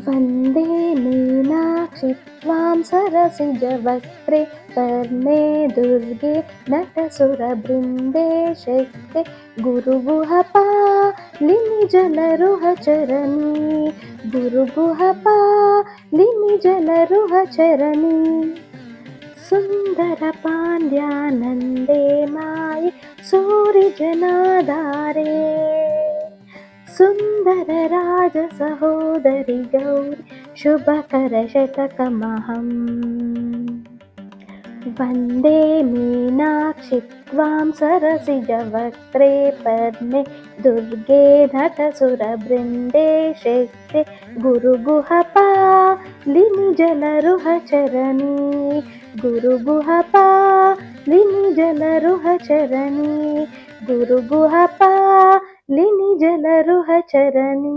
वन्दे मीनाक्षि त्वां सरसिजवक्त्रे कर्णे दुर्गे नटसुरबृन्दे शक्ते गुरुगुहपालिनि जलरुहचरणी गुरुगुहपालिनि जलरुहचरणी सुन्दर पाण्ड्यानन्दे माये सूरिजनाधारे सुन्दर राजसहोदरि गौरि शुभकरशतकमहम् वन्दे मीनाक्षि त्वां सरसिजवक्त्रे पर्णे दुर्गे नटसुरबृन्दे शक्ते गुरुगुहपालिनि जलरुहचरणी गुरुगुहपालिनि जलरुहचरणी गुरुगुहपालिनि जलरुहचरणी।